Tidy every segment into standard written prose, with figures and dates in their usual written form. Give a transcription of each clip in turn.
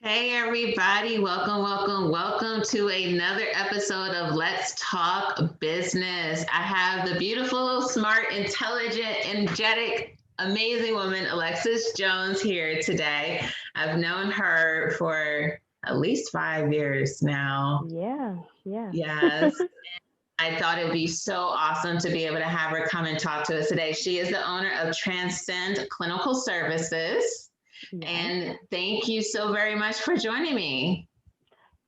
Hey everybody, welcome to another episode of Let's Talk Business. I have the beautiful, smart, intelligent, energetic, amazing woman, Alexis Jones, here today. I've known her for at least 5 years now. Yeah. Yes. I thought it would be so awesome to be able to have her come and talk to us today. She is the owner of Transcend Clinical Services. Yes. And thank you so very much for joining me.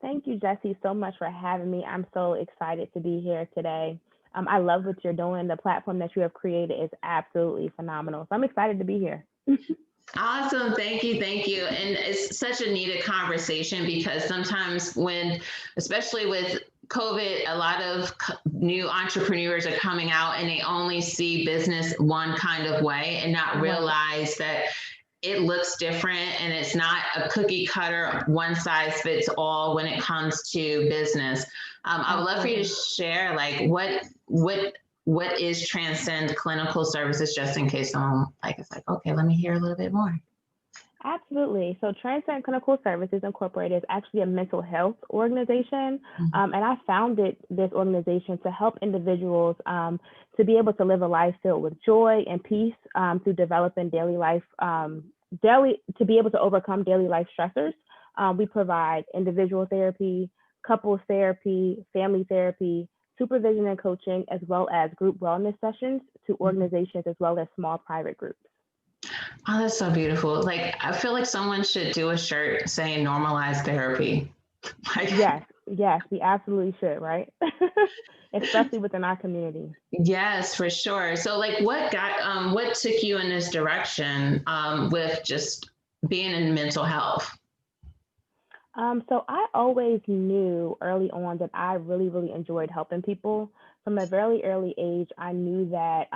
Thank you, Jesse, so much for having me. I'm so excited to be here today. I love what you're doing. The platform that you have created is absolutely phenomenal. So I'm excited to be here. Awesome. Thank you. Thank you. And it's such a needed conversation because sometimes especially with COVID, a lot of new entrepreneurs are coming out and they only see business one kind of way and not Right. realize that it looks different and it's not a cookie cutter, one size fits all when it comes to business. I would love for you to share like what is Transcend Clinical Services, just in case someone is like, okay, let me hear a little bit more. Absolutely. So Transcend Clinical Services Incorporated is actually a mental health organization. And I founded this organization to help individuals to be able to live a life filled with joy and peace through developing daily life, to be able to overcome daily life stressors. We provide individual therapy, couples therapy, family therapy, supervision and coaching, as well as group wellness sessions to organizations as well as small private groups. Oh, that's so beautiful. Like, I feel like someone should do a shirt saying normalize therapy. Like, Yes, we absolutely should, right? Especially within our community. yes, for sure. So, like, what took you in this direction with just being in mental health? So I always knew early on that I really, really enjoyed helping people. From a very early age, I knew that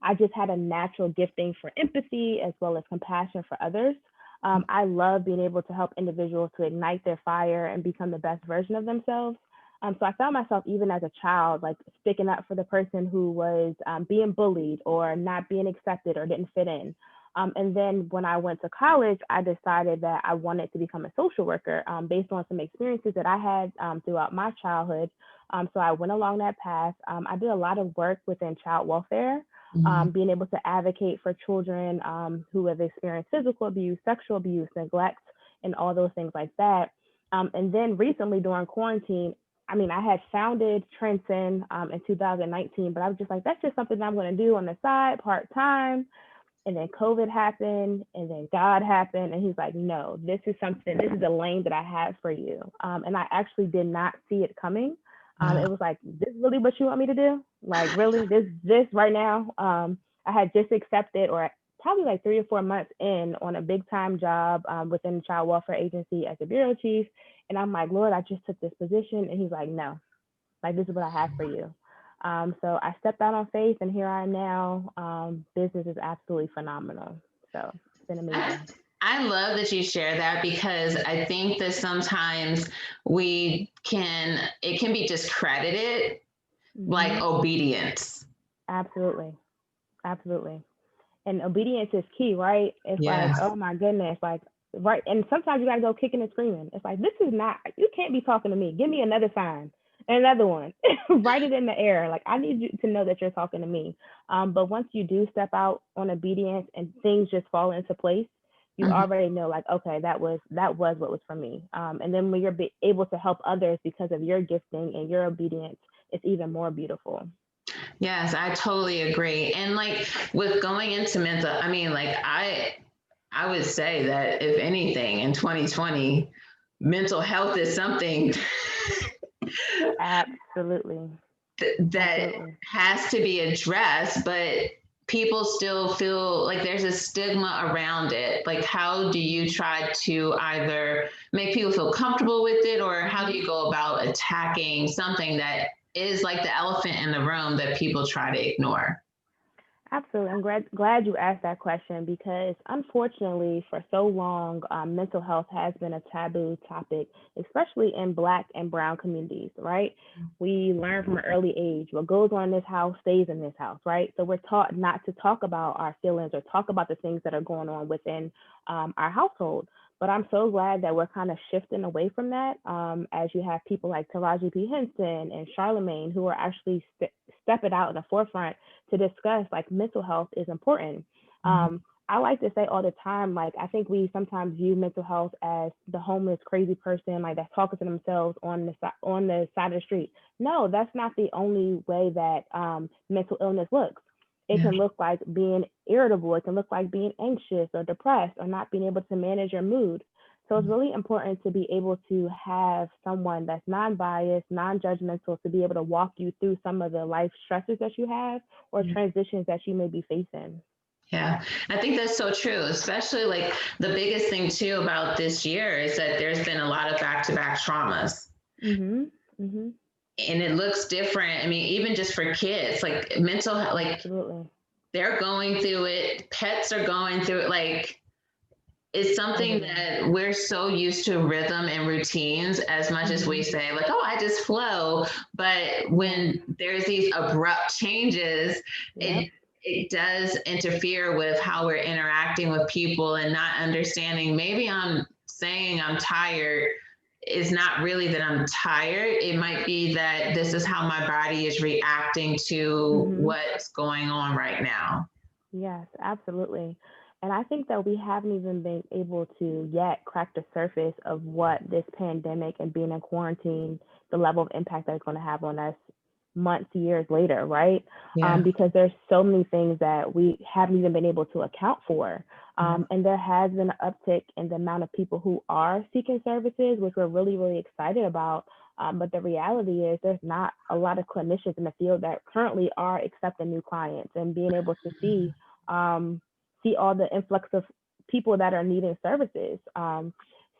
I just had a natural gifting for empathy as well as compassion for others. I love being able to help individuals to ignite their fire and become the best version of themselves. So I found myself even as a child, like sticking up for the person who was being bullied or not being accepted or didn't fit in. And then when I went to college, I decided that I wanted to become a social worker based on some experiences that I had throughout my childhood. So I went along that path. I did a lot of work within child welfare, being able to advocate for children who have experienced physical abuse, sexual abuse, neglect, and all those things like that. And then recently during quarantine, I mean, I had founded Transcend in 2019, but I was just like, that's just something I'm going to do on the side, part time. And then COVID happened, and then God happened, and He's like, "No, this is something. This is a lane that I have for you." And I actually did not see it coming. It was like, "This is really what you want me to do? Like, really? This right now?" I had just accepted, or probably like 3 or 4 months in, on a big time job within the child welfare agency as a bureau chief, and I'm like, "Lord, I just took this position," and He's like, "No, like this is what I have for you." So I stepped out on faith, and here I am now. Business is absolutely phenomenal. So it's been amazing. I love that you share that because I think that sometimes it can be discredited like Hmm. obedience. Absolutely, absolutely. And obedience is key, right? It's like, Yes. oh my goodness, like right. And sometimes you gotta go kicking and screaming. It's like, this is not. You can't be talking to me. Give me another sign. Another one. Write it in the air. Like, I need you to know that you're talking to me. But once you do step out on obedience and things just fall into place, you Mhm. already know, like, okay, that was what was for me. And then when you're able to help others because of your gifting and your obedience, it's even more beautiful. Yes, I totally agree. And like with going into mental, I mean, like I would say that if anything in 2020, mental health is something Absolutely. that Absolutely. has to be addressed, but people still feel like there's a stigma around it. Like, how do you try to either make people feel comfortable with it, or how do you go about attacking something that is like the elephant in the room that people try to ignore? Absolutely. I'm glad you asked that question because unfortunately, for so long, mental health has been a taboo topic, especially in Black and Brown communities, right? We learn from an early age what goes on in this house stays in this house, right? So we're taught not to talk about our feelings or talk about the things that are going on within our household. But I'm so glad that we're kind of shifting away from that, as you have people like Taraji P. Henson and Charlemagne who are actually stepping out in the forefront to discuss like mental health is important. Mhm. I like to say all the time, like I think we sometimes view mental health as the homeless crazy person, like that's talking to themselves on the side of the street. No, that's not the only way that mental illness looks. It Yeah. can look like being irritable. It can look like being anxious or depressed or not being able to manage your mood. So it's really important to be able to have someone that's non-biased, non-judgmental to be able to walk you through some of the life stresses that you have or Yeah. transitions that you may be facing. Yeah, I think that's so true, especially like the biggest thing too about this year is that there's been a lot of back-to-back traumas. Mhm. Mhm. And it looks different. I mean, even just for kids, like mental health, like Absolutely. they're going through it, pets are going through it. Like it's something Everyone. that we're so used to rhythm and routines as much as we Mhm. say, like, oh, I just flow. But Yeah. when there's these abrupt changes, Yep. it does interfere with how we're interacting with people and not understanding. Maybe I'm saying I'm tired is not really that I'm tired. It might be that this is how my body is reacting to Mhm. what's going on right now. Yes, absolutely. And I think that we haven't even been able to yet crack the surface of what this pandemic and being in quarantine, the level of impact that it's going to have on us months, years later, right? Yeah. Because there's so many things that we haven't even been able to account for. And there has been an uptick in the amount of people who are seeking services, which we're really, really excited about. But the reality is there's not a lot of clinicians in the field that currently are accepting new clients and being able to um, see all the influx of people that are needing services.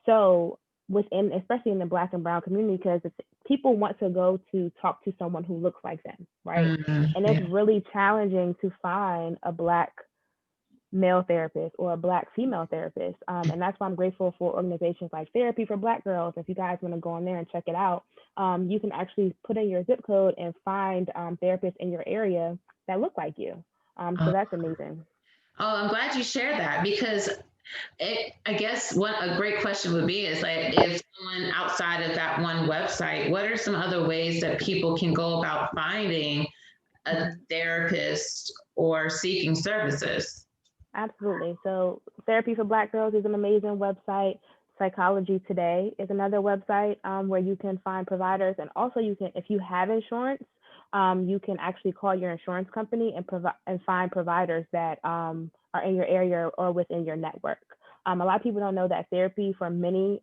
So within, especially in the Black and Brown community, because people want to go to talk to someone who looks like them, right? And it's Yeah. really challenging to find a Black male therapist or a Black female therapist. And that's why I'm grateful for organizations like Therapy for Black Girls. If you guys want to go on there and check it out, you can actually put in your zip code and find therapists in your area that look like you. So Oh, that's amazing. I'm glad you shared that because I guess what a great question would be is like if someone outside of that one website, what are some other ways that people can go about finding a Mhm. therapist or seeking services? Absolutely. So, Therapy for Black Girls is an amazing website. Psychology Today is another website where you can find providers, and also you can, if you have insurance, you can actually call your insurance company and provide and find providers that are in your area or within your network. A lot of people don't know that therapy for many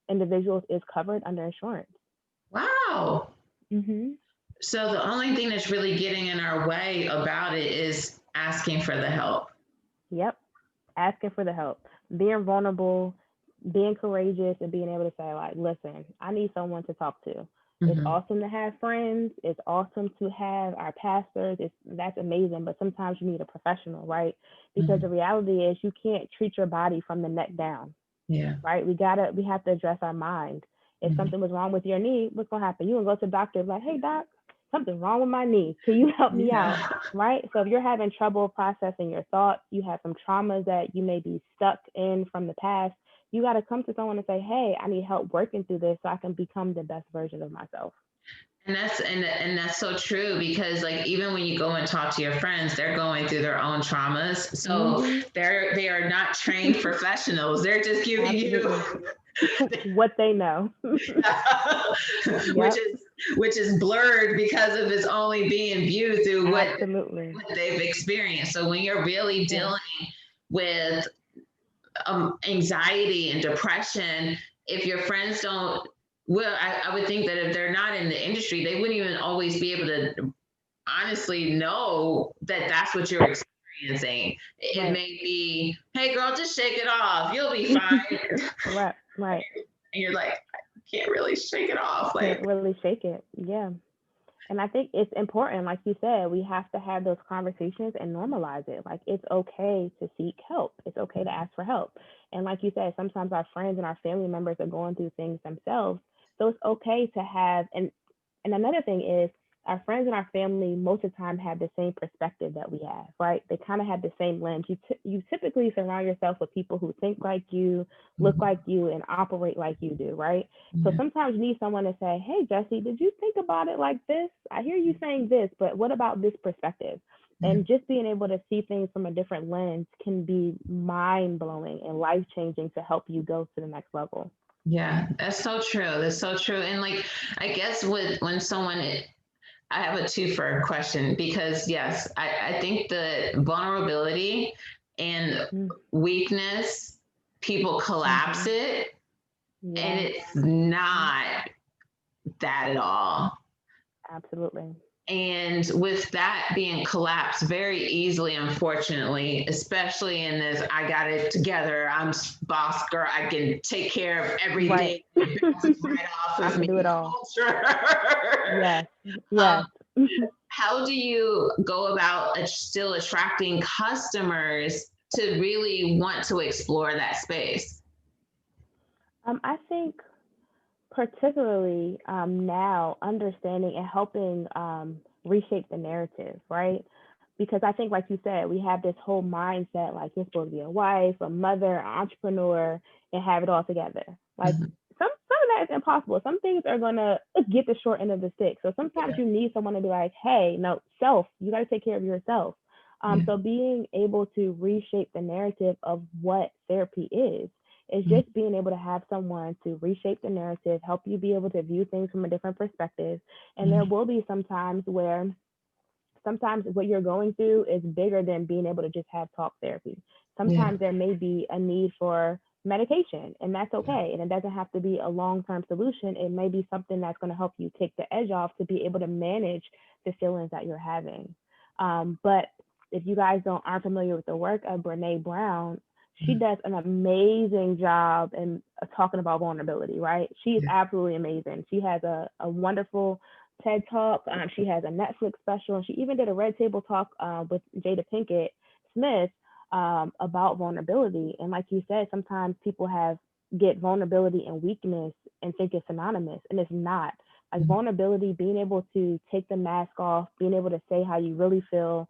individuals is covered under insurance. Wow. Hmm. So the only thing that's really getting in our way about it is asking for the help. Yep. Asking for the help, being vulnerable, being courageous, and being able to say, like, listen, I need someone to talk to. It's Mhm. awesome to have friends. It's awesome to have our pastors. That's amazing, but sometimes you need a professional, right? Because the Mhm. reality is you can't treat your body from the neck down, Yeah. right? We have to address our mind. If Mhm. something was wrong with your knee, what's gonna happen? You gonna go to the doctor and be like, hey doc, something's wrong with my knee. Can you help me out? Yeah. Right? So if you're having trouble processing your thoughts, you have some traumas that you may be stuck in from the past, you got to come to someone and say, hey, I need help working through this so I can become the best version of myself. And that's so true because like even when you go and talk to your friends, they're going through their own traumas. So Hmm. they are not trained professionals. They're just giving you Absolutely. What they know. which Yep. is which is blurred because of it's only being viewed through Absolutely. what they've experienced. So when you're really Yeah. dealing with anxiety and depression, if your friends don't, well, I would think that if they're not in the industry, they wouldn't even always be able to honestly know that that's what you're experiencing. It Right. may be, hey girl, just shake it off. You'll be fine. Right. Right. And you're like, I can't really shake it off. Can't Like, really shake it. Yeah. And I think it's important, like you said, we have to have those conversations and normalize it. Like it's okay to seek help. It's okay to ask for help. And like you said, sometimes our friends and our family members are going through things themselves. So it's okay to have and another thing is our friends and our family most of the time have the same perspective that we have, right? They kind of have the same lens. You typically surround yourself with people who think like you, look like you, and operate like you do, right? So Yeah. sometimes you need someone to say, hey, Jesse, did you think about it like this? I hear you saying this, but what about this perspective? Yeah. And just being able to see things from a different lens can be mind blowing and life changing to help you go to the next level. Yeah, that's so true. That's so true. And like, I guess when someone, I have a twofer question because yes, I think the vulnerability and Mm-hmm. weakness, people collapse Mm-hmm. it, and Yes, it's not that at all. absolutely. And with that being collapsed very easily, unfortunately, especially in this, I got it together, I'm boss girl, I can take care of Right. everything, it bounces right off I of can do it me all. culture. Yes, um, yes. how do you go about still attracting customers to really want to explore that space? I think particularly now understanding and helping reshape the narrative, right? Because I think, like you said, we have this whole mindset like you're supposed to be a wife, a mother, an entrepreneur, and have it all together. Like Mhm. some of that is impossible. Some things are gonna get the short end of the stick. So sometimes Yeah, you need someone to be like, hey, no, self, you got to take care of yourself. yeah, So being able to reshape the narrative of what therapy is mhm, just being able to have someone to reshape the narrative, help you be able to view things from a different perspective. And there mhm. will be some times where sometimes what you're going through is bigger than being able to just have talk therapy. Yeah, Sometimes there may be a need for medication, and that's okay. And it doesn't have to be a long term solution. It may be something that's going to help you take the edge off to be able to manage the feelings that you're having. But if you guys aren't familiar with the work of Brene Brown, she mhm, does an amazing job in talking about vulnerability, right? She is yeah, absolutely amazing. She has a wonderful TED Talk. She has a Netflix special, and she even did a Red Table Talk with Jada Pinkett Smith about vulnerability. And like you said, sometimes people get vulnerability and weakness and think it's synonymous, and it's not. Like mhm. vulnerability, being able to take the mask off, being able to say how you really feel,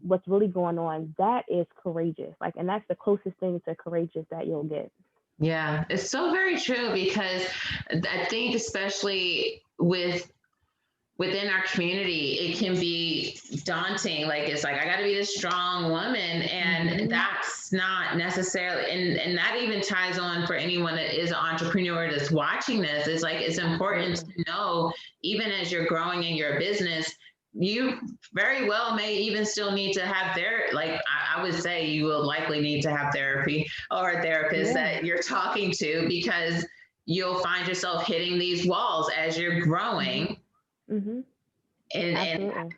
what's really going on, that is courageous. Like, and that's the closest thing to courageous that you'll get. Yeah, it's so very true because I think especially within our community, it can be daunting. Like it's like I got to be this strong woman, and Mm-hmm. that's not necessarily. And that even ties on for anyone that is an entrepreneur that's watching this. It's like it's important Absolutely. to know, even as you're growing in your business, you very well may even still need to have like I would say you will likely need to have therapy or a therapist Yeah. that you're talking to because you'll find yourself hitting these walls as you're Mm-hmm. growing, Mm-hmm. and Absolutely.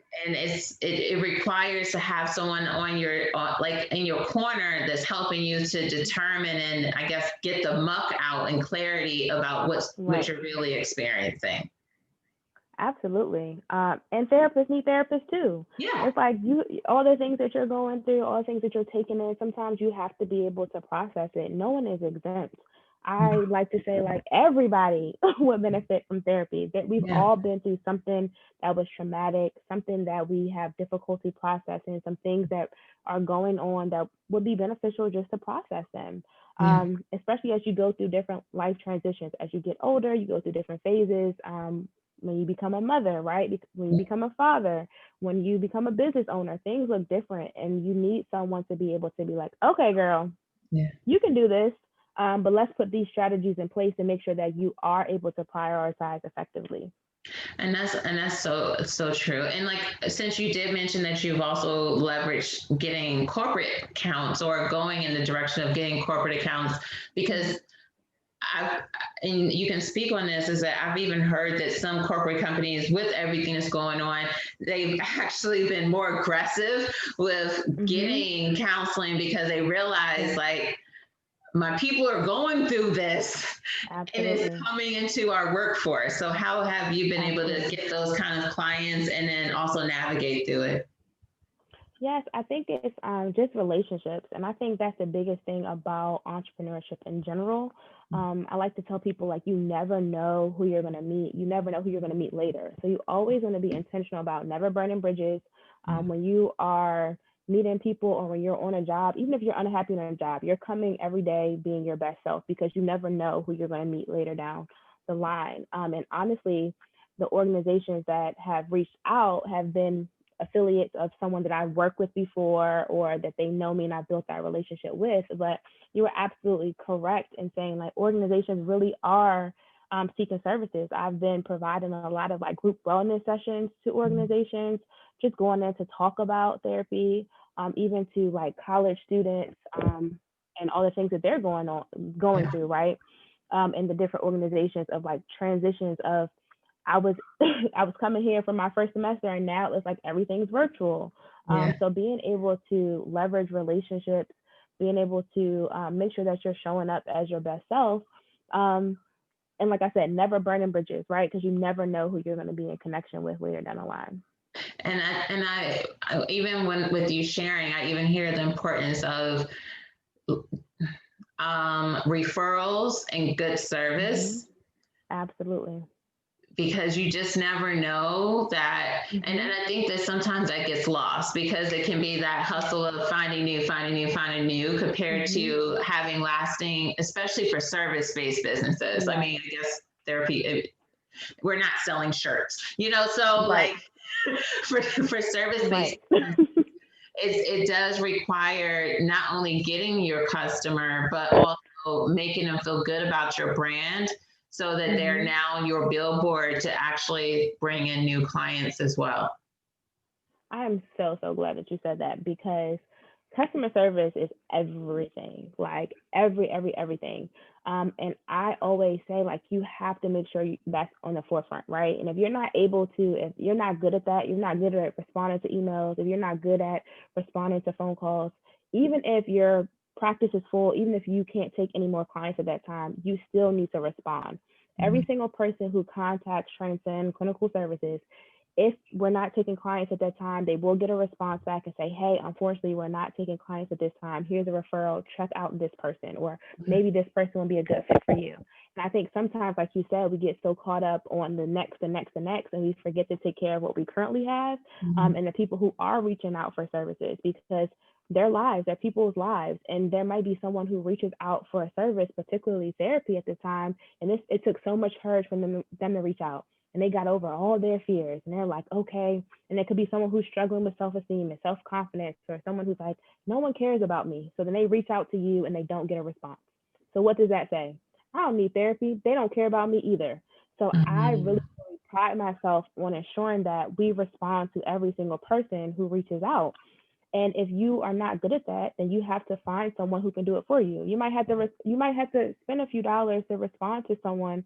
it requires to have someone on your like in your corner that's helping you to determine and I guess get the muck out and clarity about what Right. you're really experiencing. Absolutely. And therapists need therapists too. Yeah. It's like all the things that you're going through, all the things that you're taking in, sometimes you have to be able to process it. No one is exempt. I like to say, like, everybody would benefit from therapy, that we've Yeah. all been through something that was traumatic, something that we have difficulty processing, some things that are going on that would be beneficial just to process them. Yeah. Especially as you go through different life transitions. As you get older, you go through different phases. When you become a mother, right? When you become a father, when you become a business owner, things look different. And you need someone to be able to be like, okay, girl, Yeah. you can do this. But let's put these strategies in place to make sure that you are able to prioritize effectively. And that's so true. And like since you did mention that you've also leveraged getting corporate accounts or going in the direction of getting corporate accounts, because I've, and you can speak on this, is that I've even heard that some corporate companies, with everything that's going on, they've actually been more aggressive with Mm-hmm. getting counseling because they realize Yes, like my people are going through this and it's absolutely. coming into our workforce. So how have you been able to Absolutely. get those kind of clients and then also navigate through it? Yes, I think it's just relationships. And I think that's the biggest thing about entrepreneurship in general. I like to tell people, like, you never know who you're going to meet. You never know who you're going to meet later. So you always want to be intentional about never burning bridges. When you are meeting people or when you're on a job, even if you're unhappy on a job, you're coming every day being your best self because you never know who you're going to meet later down the line. And honestly, the organizations that have reached out have been affiliates of someone that I've worked with before or that they know me and I built that relationship with. But you were absolutely correct in saying like organizations really are seeking services. I've been providing a lot of like group wellness sessions to organizations, just going in to talk about therapy, even to like college students and all the things that they're going through, right? In the different organizations of like transitions of I was I was coming here for my first semester and now it's like everything's virtual. Yeah. So being able to leverage relationships, being able to make sure that you're showing up as your best self. And like I said, never burning bridges, right? Because you never know who you're going to be in connection with later down the line. And I even when with you sharing, I even hear the importance of referrals and good service. Absolutely. Because you just never know that. And I think that sometimes that gets lost because it can be that hustle of finding new compared to having lasting, especially for service-based businesses. I mean, I guess therapy, we're not selling shirts, so Right. like for service-based, Right. it does require not only getting your customer, but also making them feel good about your brand so that they're now your billboard to actually bring in new clients as well. I am so, so glad that you said that because customer service is everything, like everything. And I always say, like, you have to make sure that's on the forefront, right? And if you're not able to, if you're not good at that, you're not good at responding to emails, if you're not good at responding to phone calls, even if your practice is full, even if you can't take any more clients at that time, you still need to respond. Every single person who contacts Transcend Clinical Services, if we're not taking clients at that time, they will get a response back and say, hey, unfortunately, we're not taking clients at this time. Here's a referral. Check out this person, or maybe this person will be a good fit for you. And I think sometimes, like you said, we get so caught up on the next, and we forget to take care of what we currently have and the people who are reaching out for services because their lives, they're people's lives. And there might be someone who reaches out for a service, particularly therapy at the time. And it took so much courage for them to reach out. And they got over all their fears and they're like, okay. And it could be someone who's struggling with self-esteem and self-confidence, or someone who's like, no one cares about me. So then they reach out to you and they don't get a response. So what does that say? I don't need therapy. They don't care about me either. So I really pride myself on ensuring that we respond to every single person who reaches out. And if you are not good at that, then you have to find someone who can do it for you. You might have to spend a few dollars to respond to someone,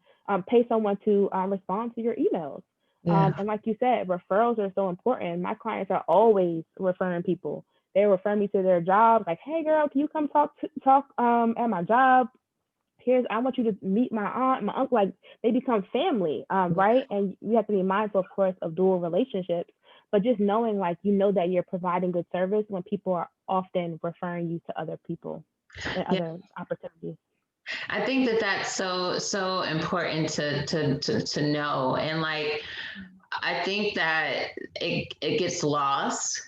pay someone to respond to your emails. And like you said, referrals are so important. My clients are always referring people. They refer me to their jobs, like, hey girl, can you come talk at my job? I want you to meet my aunt, my uncle. Like, they become family, right? And you have to be mindful, of course, of dual relationships, but just knowing, like, that you're providing good service when people are often referring you to other people and other opportunities. I think that that's so important to know. And like, I think that it gets lost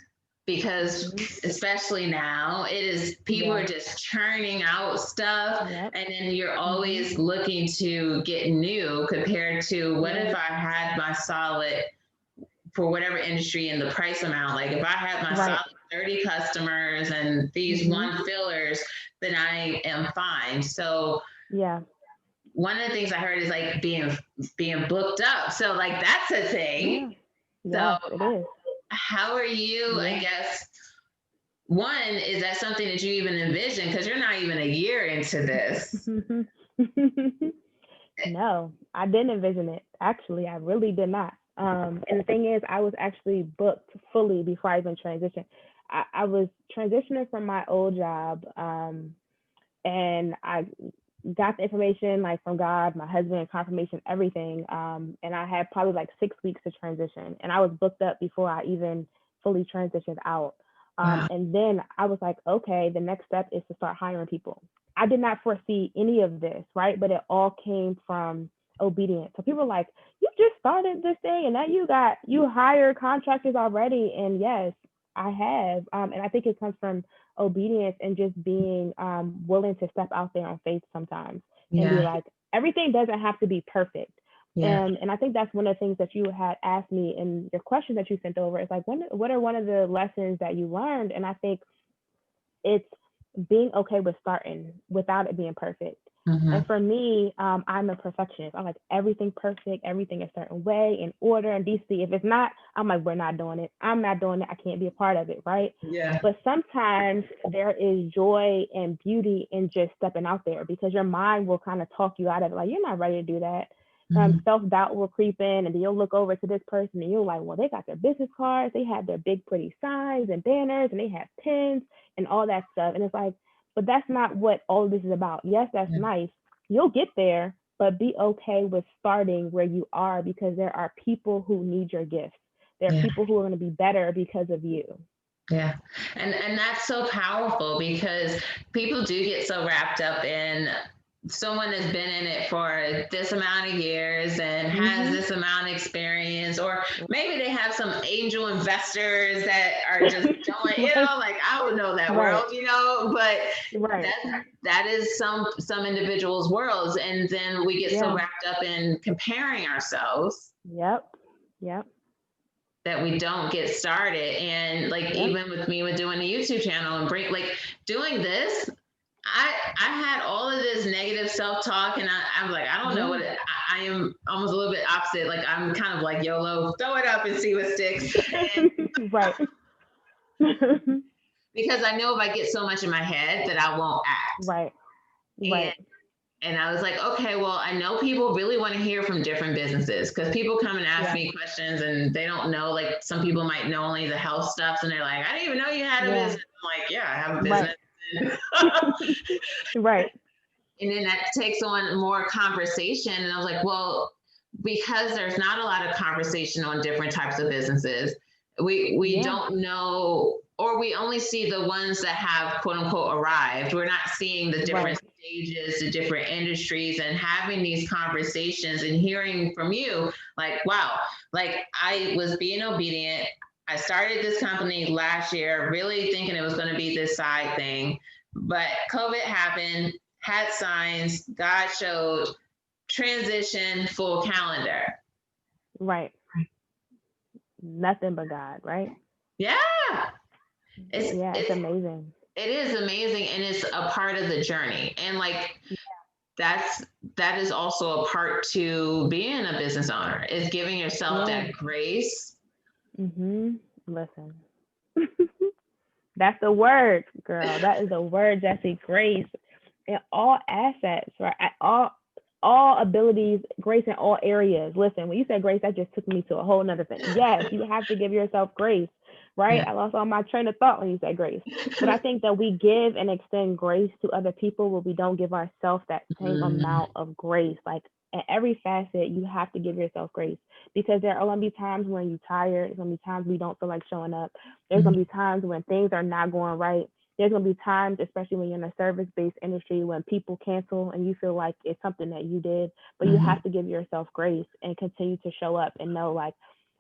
because especially now it is people are just churning out stuff and then you're always looking to get new compared to what if I had my solid for whatever industry and the price amount. Like if I had my solid 30 customers and these one fillers, then I am fine. So one of the things I heard is like being booked up. So like that's a thing. Yeah, so it is. how are you, I guess, one, is that something that you even envision? Because you're not even a year into this. No, I didn't envision it. Actually, I really did not. And the thing is, I was actually booked fully before I even transitioned. I was transitioning from my old job, and I got the information like from God, my husband, confirmation, everything. And I had probably like 6 weeks to transition, and I was booked up before I even fully transitioned out. Wow. And then I was like, okay, the next step is to start hiring people. I did not foresee any of this, right? But it all came from obedience. So people are like, you just started this thing and now you hire contractors already. And yes, I have. And I think it comes from obedience and just being willing to step out there on faith sometimes and be Yeah. like, everything doesn't have to be perfect. Yeah. And I think that's one of the things that you had asked me in your question that you sent over. Is like, what are one of the lessons that you learned? And I think it's being okay with starting without it being perfect. Mm-hmm. And for me, I'm a perfectionist. I like everything perfect, everything a certain way, in order and decency. If it's not, I'm like, we're not doing it. I'm not doing it. I can't be a part of it, right? Yeah. But sometimes there is joy and beauty in just stepping out there because your mind will kind of talk you out of it. Like, you're not ready to do that. Mm-hmm. Self-doubt will creep in, and then you'll look over to this person and you're like, well, they got their business cards, they have their big pretty signs and banners, and they have pins and all that stuff. And it's like, but that's not what all of this is about. Yes, that's Yeah. nice. You'll get there, but be okay with starting where you are because there are people who need your gifts. There are Yeah. people who are going to be better because of you. Yeah. And that's so powerful because people do get so wrapped up in someone has been in it for this amount of years and has this amount of experience, or maybe they have some angel investors that are just doing, you know, like I don't know that Right. world, you know, but Right. that is some individuals' worlds. And then we get so Yeah. wrapped up in comparing ourselves Yep. Yep. that we don't get started. And like, Yep. even with me with doing the YouTube channel and doing this, I had all of this negative self-talk, and I'm like, I don't know what I am almost a little bit opposite. Like, I'm kind of like YOLO, throw it up and see what sticks. And Right. because I know if I get so much in my head that I won't act. Right. Right. And I was like, okay, well, I know people really want to hear from different businesses because people come and ask Yeah. me questions and they don't know, like some people might know only the health stuff and they're like, I didn't even know you had a Yeah. business. I'm like, yeah, I have a business. Right. And then that takes on more conversation. And I was like, well, because there's not a lot of conversation on different types of businesses, we don't know, or we only see the ones that have quote unquote arrived. We're not seeing the different stages, the different industries, and having these conversations and hearing from you like, wow, like I was being obedient. I started this company last year, really thinking it was going to be this side thing, but COVID happened, had signs, God showed, transition, full calendar. Right. Nothing but God, right? Yeah. It's amazing. It is amazing, and it's a part of the journey. And like that is also a part to being a business owner, is giving yourself that grace. Listen. That's the word, girl. That is the word, Jesse. Grace in all assets, right? At all abilities, grace in all areas. Listen, when you said grace, that just took me to a whole nother thing. Yes, you have to give yourself grace, right? I lost all my train of thought when you said grace. But I think that we give and extend grace to other people, but we don't give ourselves that same amount of grace. Like in every facet, you have to give yourself grace because there are going to be times when you're tired. There's going to be times we don't feel like showing up. There's going to be times when things are not going right. There's going to be times, especially when you're in a service-based industry, when people cancel and you feel like it's something that you did, but you have to give yourself grace and continue to show up and know like,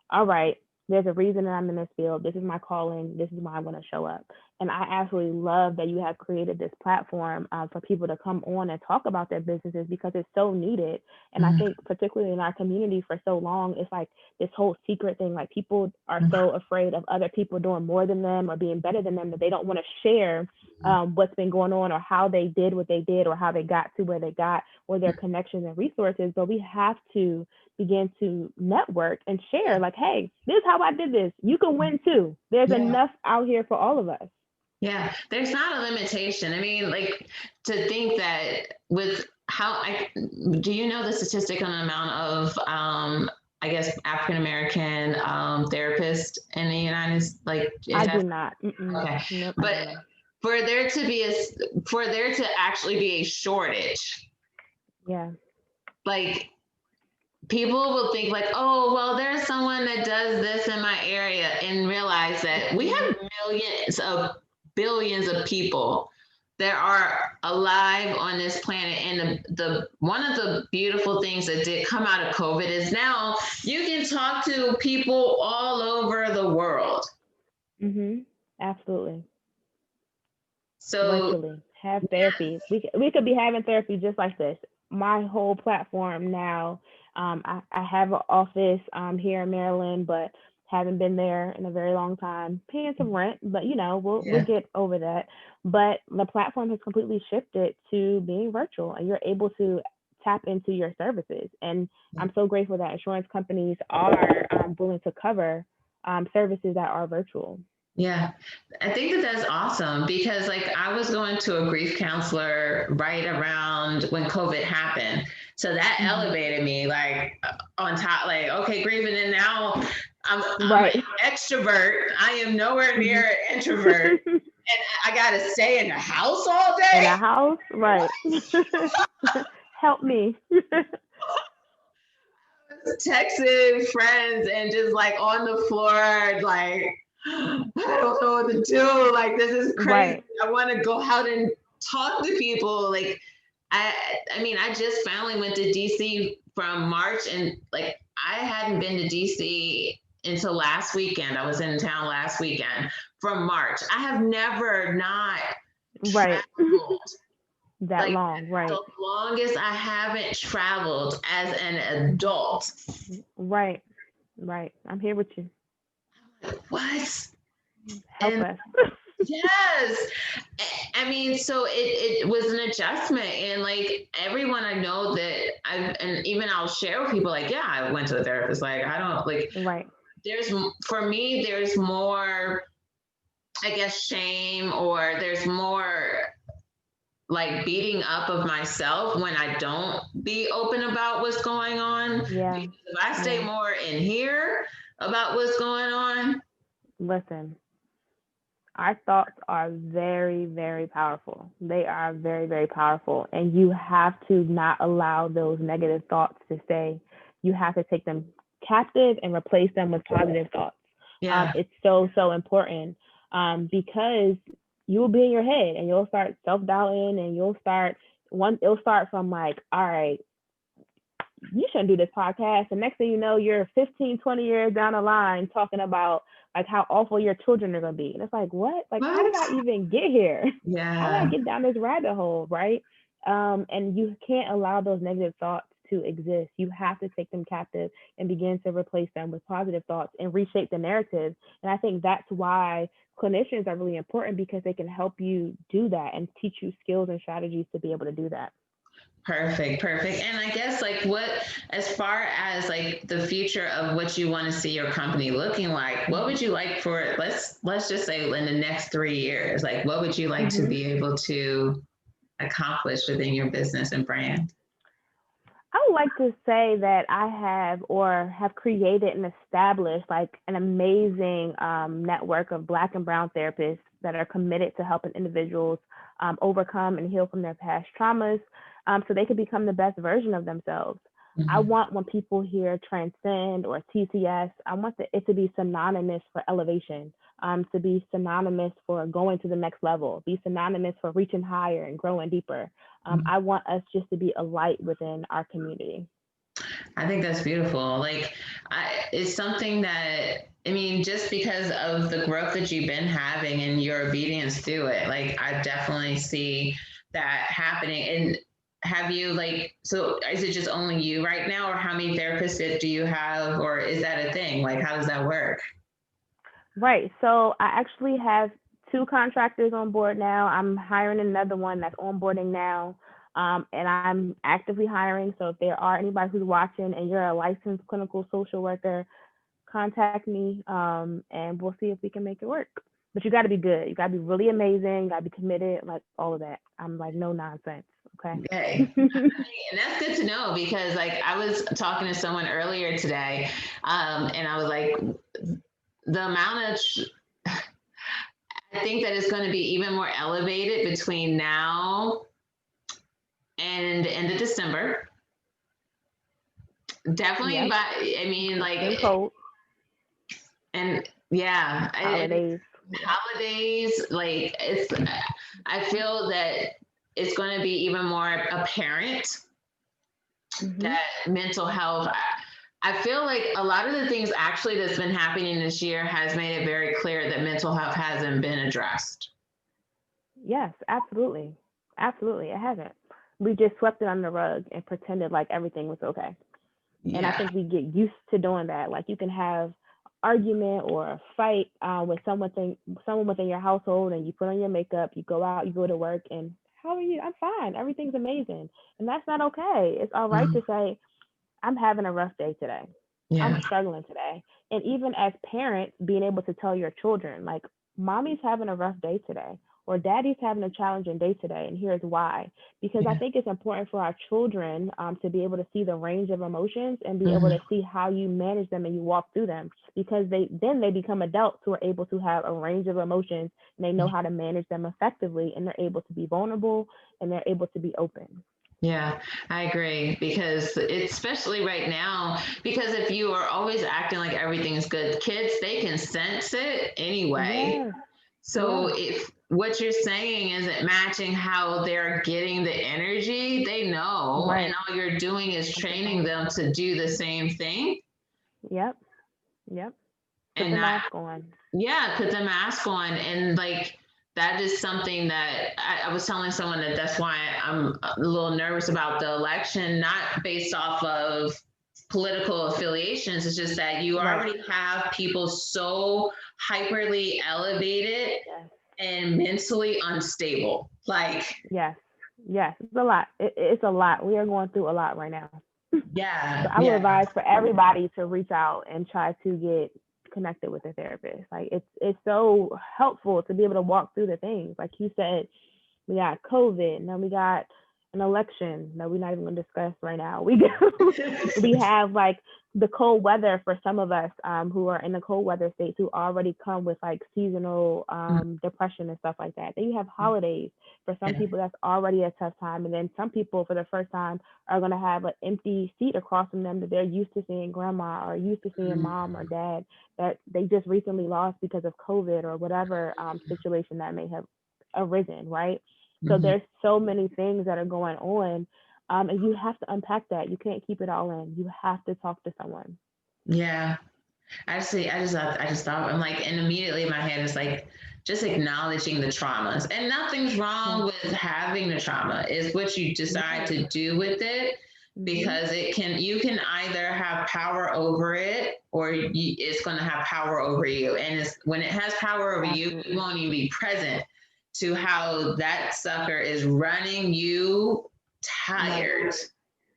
all right, there's a reason that I'm in this field. This is my calling. This is why I'm going to show up. And I absolutely love that you have created this platform for people to come on and talk about their businesses because it's so needed. And I think particularly in our community for so long, it's like this whole secret thing. Like people are so afraid of other people doing more than them or being better than them that they don't want to share what's been going on or how they did what they did or how they got to where they got or their connections and resources. But we have to begin to network and share like, hey, this is how I did this. You can win too. There's enough out here for all of us. Yeah, there's not a limitation. I mean, like to think that with do you know the statistic on the amount of, I guess, African-American therapists in the United States? Like, I do not. Okay. Nope, But for there to actually be a shortage, like people will think like, oh, well, there's someone that does this in my area and realize that we have billions of people that are alive on this planet. And the one of the beautiful things that did come out of COVID is now you can talk to people all over the world. Absolutely. So Virtually have therapy. We could be having therapy just like this. My whole platform now. I have an office here in Maryland, but haven't been there in a very long time. Paying some rent, but we'll get over that. But the platform has completely shifted to being virtual, and you're able to tap into your services. And I'm so grateful that insurance companies are willing to cover services that are virtual. Yeah, I think that that's awesome because like I was going to a grief counselor right around when COVID happened. So that elevated me like on top, like, okay, grieving. And now I'm an extrovert. I am nowhere near an introvert. And I got to stay in the house all day. In the house, right. Help me. Texting friends and just like on the floor, like, I don't know what to do. Like, this is crazy. Right. I want to go out and talk to people. Like, I mean, I just finally went to DC from March, and like, I hadn't been to DC until last weekend. I was in town last weekend from March. I have never not traveled that like, long, right? The longest I haven't traveled as an adult. Right. I'm here with you. What? Help us. Yes. I mean, so it was an adjustment, and like everyone I know that and even I'll share with people like, yeah, I went to a therapist. Like, I don't like, right. For me, there's more, I guess, shame, or there's more like beating up of myself when I don't be open about what's going on. Yeah. Because if I stay more in here about what's going on. Listen, our thoughts are very, very powerful. They are very, very powerful. And you have to not allow those negative thoughts to stay. You have to take them captive and replace them with positive thoughts. Yeah. It's so, so important because you'll be in your head and you'll start self-doubting, and it'll start from like, all right, you shouldn't do this podcast. And next thing you know, you're 15, 20 years down the line talking about like how awful your children are going to be. And it's like, what? Like, how did I even get here? Yeah. How did I get down this rabbit hole? Right. And you can't allow those negative thoughts to exist. You have to take them captive and begin to replace them with positive thoughts and reshape the narrative. And I think that's why clinicians are really important, because they can help you do that and teach you skills and strategies to be able to do that. Perfect. And I guess like as far as like the future of what you want to see your company looking like, what would you like for, let's just say in the next 3 years, like what would you like to be able to accomplish within your business and brand? I would like to say that I have created and established like an amazing network of Black and Brown therapists that are committed to helping individuals overcome and heal from their past traumas, so they can become the best version of themselves. I want, when people hear Transcend or TCS, I want it to be synonymous for elevation, to be synonymous for going to the next level, be synonymous for reaching higher and growing deeper. I want us just to be a light within our community. I think that's beautiful. Like, it's something that, I mean, just because of the growth that you've been having and your obedience to it, like, I definitely see that happening. And have you so is it just only you right now, or how many therapists do you have, or is that a thing? Like, how does that work? Right. So I actually have 2 contractors on board now. I'm hiring another one that's onboarding now. And I'm actively hiring. So if there are anybody who's watching and you're a licensed clinical social worker, contact me, and we'll see if we can make it work. But you got to be good. You got to be really amazing. You got to be committed, like all of that. I'm like, no nonsense. Okay. And that's good to know, because like I was talking to someone earlier today, and I was like, the amount of, I think that it's going to be even more elevated between now and the end of December. Definitely, but I mean, like, cold. And yeah, holidays. holidays, like I feel that it's going to be even more apparent that mental health, I feel like a lot of the things actually that's been happening this year has made it very clear that mental health hasn't been addressed. Yes, absolutely. Absolutely. It hasn't. We just swept it under the rug and pretended like everything was okay. And I Yeah. think we get used to doing that. Like you can have argument or a fight with someone within your household, and you put on your makeup, you go out, you go to work, and how are you? I'm fine. Everything's amazing. And that's not okay. It's all right Mhm. to say, I'm having a rough day today. I'm Yeah. struggling today. And even as parents, being able to tell your children, like, mommy's having a rough day today, or daddy's having a challenging day today, and here's why. Because I Yeah. think it's important for our children to be able to see the range of emotions and be able Mhm. to see how you manage them and you walk through them. Because they become adults who are able to have a range of emotions and they know how to manage them effectively, and they're able to be vulnerable and they're able to be open. Yeah, I agree because especially right now, because if you are always acting like everything is good, kids, they can sense it anyway. Yes, So yes, if what you're saying isn't matching how they're getting the energy, they know, and right. all you're doing is training 100%. them to do the same thing Yep. Yep. Put and the not, mask on. yeah, put the mask on. And like, that is something that I was telling someone that that's why I'm a little nervous about the election, not based off of political affiliations. It's just that you Right. already have people so hyperly elevated Yes. and mentally unstable. Like, Yes. Yes. It's a lot. It's a lot. We are going through a lot right now. So yeah, I would yeah. advise for everybody to reach out and try to get connected with a therapist. Like it's so helpful to be able to walk through the things. Like you said, we got COVID, now we got an election that we're not even gonna discuss right now. We have like the cold weather for some of us who are in the cold weather states who already come with like seasonal depression and stuff like that. Then you have holidays. For some Yeah. people, that's already a tough time, and then some people, for the first time, are gonna have an empty seat across from them that they're used to seeing grandma or used to seeing mom or dad that they just recently lost because of COVID or whatever situation that may have arisen, right? So Mhm. there's so many things that are going on, and you have to unpack that. You can't keep it all in. You have to talk to someone. Yeah. Actually, I just thought, I'm like, and immediately my head is like, just acknowledging the traumas. And nothing's Yes. wrong with having the trauma. It's what you decide Yes. to do with it, Mhm. because you can either have power over it, or it's going to have power over you. And when it has power over you, you Absolutely. won't even be present to how that sucker is running you Right. tired.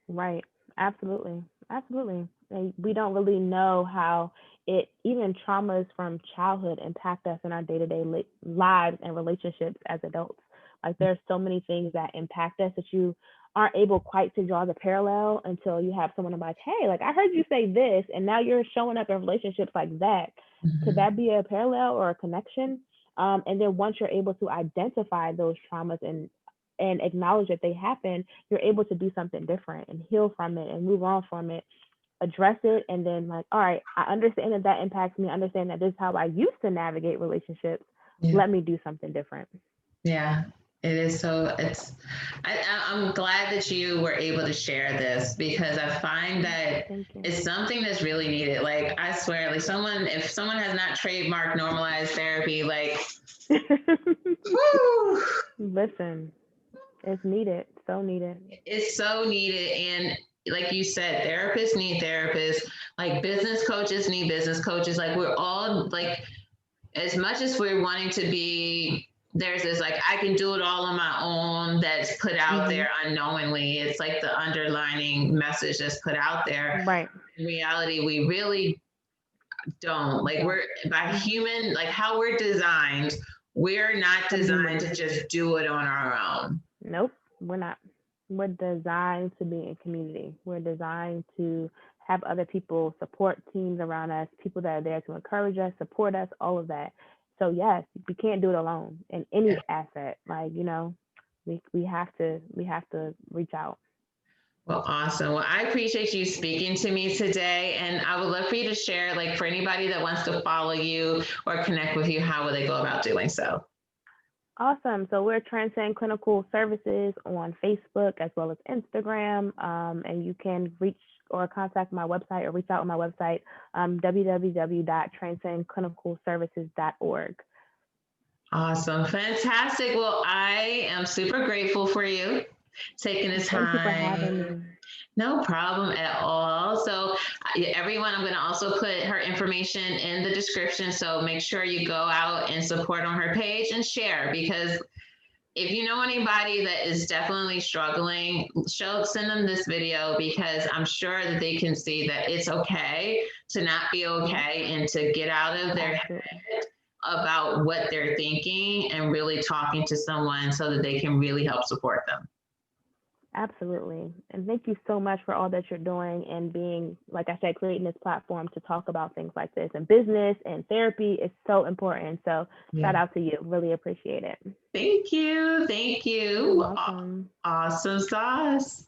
Right. Absolutely. Absolutely. And we don't really know how it even traumas from childhood impact us in our day-to-day lives and relationships as adults. Like there's so many things that impact us that you aren't able quite to draw the parallel until you have someone like, hey, like I heard you say this, and now you're showing up in relationships like that. Could Mhm. that be a parallel or a connection? And then once you're able to identify those traumas and acknowledge that they happen, you're able to do something different and heal from it and move on from it, address it, and then like, all right, I understand that that impacts me. I understand that this is how I used to navigate relationships. Yeah. Let me do something different. Yeah, it is. So I'm glad that you were able to share this, because I find that Thank you. it's something that's really needed. Like, I swear, like if someone has not trademarked normalized therapy, like, whew, Listen, it's needed, so needed. it's so needed. And like you said, therapists need therapists, like business coaches need business coaches. Like, we're all like, as much as we're wanting to be, there's this like, I can do it all on my own that's put out Hmm. there unknowingly. It's like the underlining message that's put out there. Right. In reality, we really don't. Like, Don't. we're by human, like how we're designed, we're not From designed humans. to just do it on our own. Nope, we're not. We're designed to be in community. We're designed to have other people support teams around us, people that are there to encourage us, support us, all of that. So yes, we can't do it alone in any asset. Like, we have to reach out. Well, awesome. Well, I appreciate you speaking to me today. And I would love for you to share, like, for anybody that wants to follow you or connect with you, how will they go about doing so? Awesome. So we're Transcend Clinical Services on Facebook as well as Instagram. And you can reach or contact my website or reach out on my website, www.transcendclinicalservices.org. Awesome. Fantastic. Well, I am super grateful for you taking the Thank you for having time. me. No problem at all. So, everyone, I'm going to also put her information in the description. So, make sure you go out and support on her page and share, because if you know anybody that is definitely struggling, send them this video, because I'm sure that they can see that it's okay to not be okay and to get out of their Absolutely. head about what they're thinking and really talking to someone so that they can really help support them. Absolutely. And thank you so much for all that you're doing and being, like I said, creating this platform to talk about things like this. And business and therapy is so important. So shout Yeah. out to you. Really appreciate it. Thank you. Thank You're you. welcome. Awesome sauce.